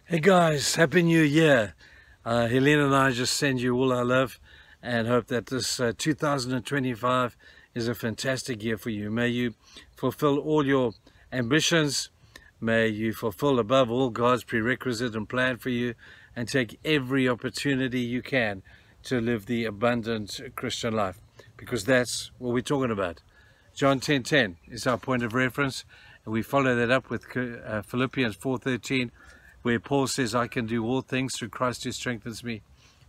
Hey guys, Happy New Year. Helene and I just send you all our love and hope that this 2025 is a fantastic year for you. May you fulfill all your ambitions. May you fulfill above all God's prerequisite and plan for you, and take every opportunity you can to live the abundant Christian life, because that's what we're talking about. John 10:10 is our point of reference, and we follow that up with Philippians 4:13, where Paul says, I can do all things through Christ who strengthens me.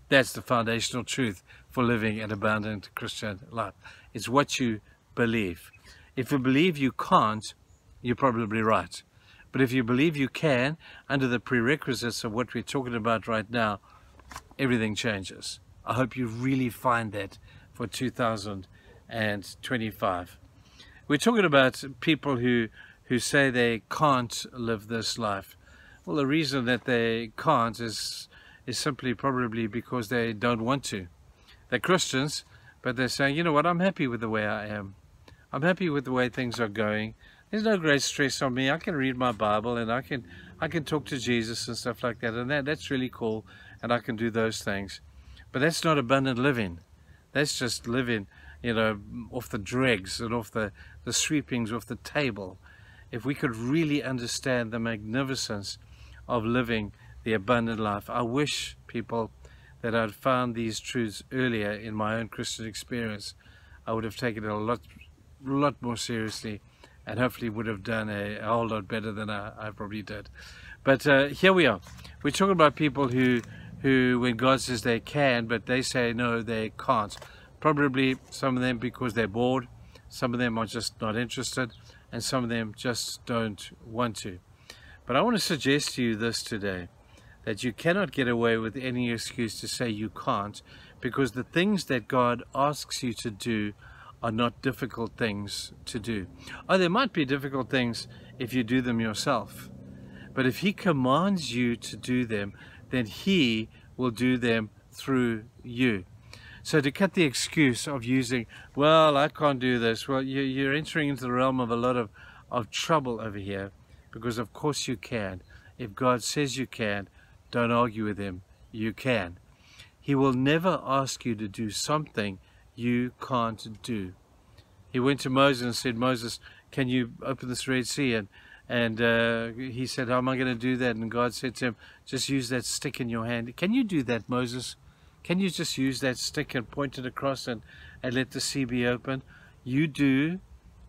That's the foundational truth for living an abundant Christian life. It's what you believe. If you believe you can't, you're probably right. But if you believe you can, under the prerequisites of what we're talking about right now, everything changes. I hope you really find that for 2025. We're talking about people who say they can't live this life. Well, the reason that they can't is simply probably because they don't want to. They're Christians, but they're saying, you know what, I'm happy with the way I am. I'm happy with the way things are going. There's no great stress on me. I can read my Bible, and I can talk to Jesus and stuff like that, and that's really cool, and I can do those things. But that's not abundant living. That's just living, off the dregs and off the sweepings off the table. If we could really understand the magnificence of living the abundant life, I wish, people, that I'd found these truths earlier in my own Christian experience. I would have taken it a lot more seriously, and hopefully would have done a whole lot better than I probably did. But here we are. We're talking about people who, when God says they can, but they say no, they can't. Probably some of them because they're bored, some of them are just not interested, and some of them just don't want to. But I want to suggest to you this today, that you cannot get away with any excuse to say you can't, because the things that God asks you to do are not difficult things to do. Oh, there might be difficult things if you do them yourself, but if He commands you to do them, then He will do them through you. So to cut the excuse of using, well, I can't do this, well, you're entering into the realm of a lot of trouble over here, because of course you can. If God says you can, don't argue with Him. You can. He will never ask you to do something you can't do. He went to Moses and said, Moses, can you open this Red Sea? And he said, how am I going to do that? And God said to him, just use that stick in your hand. Can you do that, Moses? Can you just use that stick and point it across and let the sea be open? You do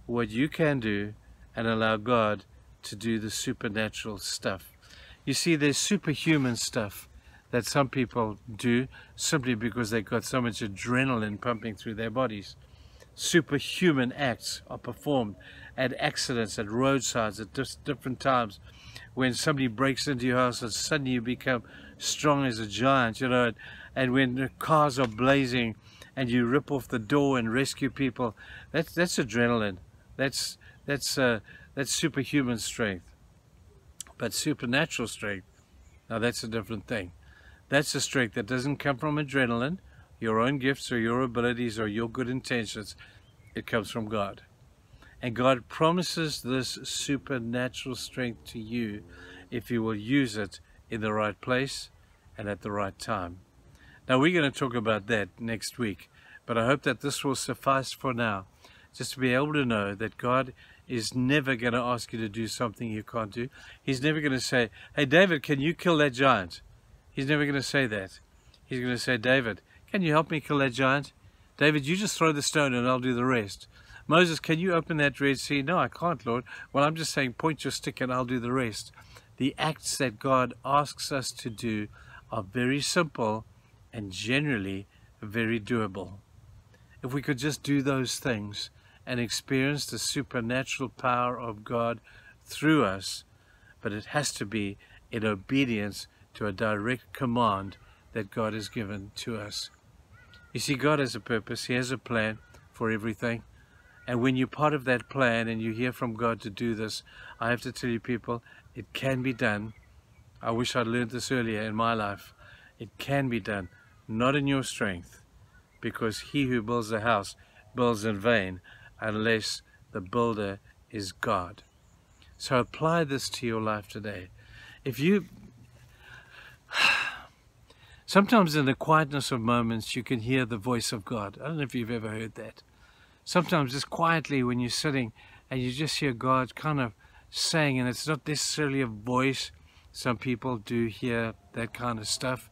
what you can do and allow God to do the supernatural stuff. You see, there's superhuman stuff that some people do simply because they've got so much adrenaline pumping through their bodies. Superhuman acts are performed at accidents, at roadsides, at different times. When somebody breaks into your house and suddenly you become strong as a giant, and when the cars are blazing and you rip off the door and rescue people, that's adrenaline. That's superhuman strength. But supernatural strength, now that's a different thing. That's a strength that doesn't come from adrenaline, your own gifts or your abilities or your good intentions. It comes from God. And God promises this supernatural strength to you if you will use it in the right place and at the right time. Now we're going to talk about that next week, but I hope that this will suffice for now, just to be able to know that God is never going to ask you to do something you can't do. He's never going to say, hey David, can you kill that giant? He's never going to say that. He's going to say, David, can you help me kill that giant? David, you just throw the stone and I'll do the rest. Moses, can you open that Red Sea? No, I can't, Lord. Well, I'm just saying, point your stick and I'll do the rest. The acts that God asks us to do are very simple and generally very doable. If we could just do those things and experience the supernatural power of God through us, but it has to be in obedience to a direct command that God has given to us. You see, God has a purpose. He has a plan for everything. And when you're part of that plan and you hear from God to do this, I have to tell you, people, it can be done. I wish I'd learned this earlier in my life. It can be done, not in your strength, because he who builds a house builds in vain unless the builder is God. So apply this to your life today. If you Sometimes in the quietness of moments you can hear the voice of God. I don't know if you've ever heard that. Sometimes just quietly when you're sitting and you just hear God kind of saying, and it's not necessarily a voice. Some people do hear that kind of stuff,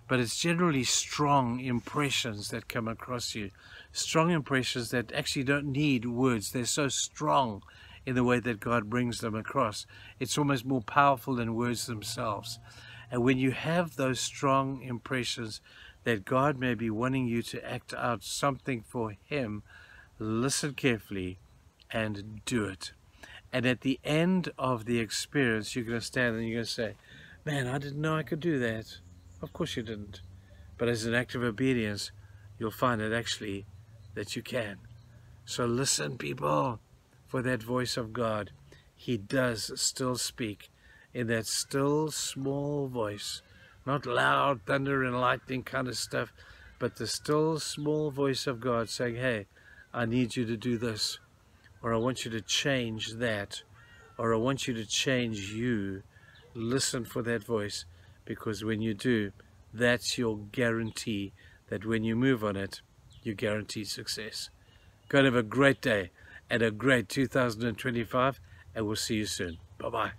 but it's generally strong impressions that come across you. Strong impressions that actually don't need words. They're so strong in the way that God brings them across. It's almost more powerful than words themselves. And when you have those strong impressions that God may be wanting you to act out something for Him, listen carefully and do it. And at the end of the experience, you're going to stand and you're going to say, man, I didn't know I could do that. Of course you didn't. But as an act of obedience, you'll find it actually that you can. So listen, people, for that voice of God. He does still speak in that still small voice. Not loud thunder and lightning kind of stuff, but the still small voice of God saying, hey, I need you to do this, or I want you to change that, or I want you to change you. Listen for that voice, because when you do, that's your guarantee that when you move on it, you guarantee success. Go and have a great day and a great 2025, and we'll see you soon. Bye-bye.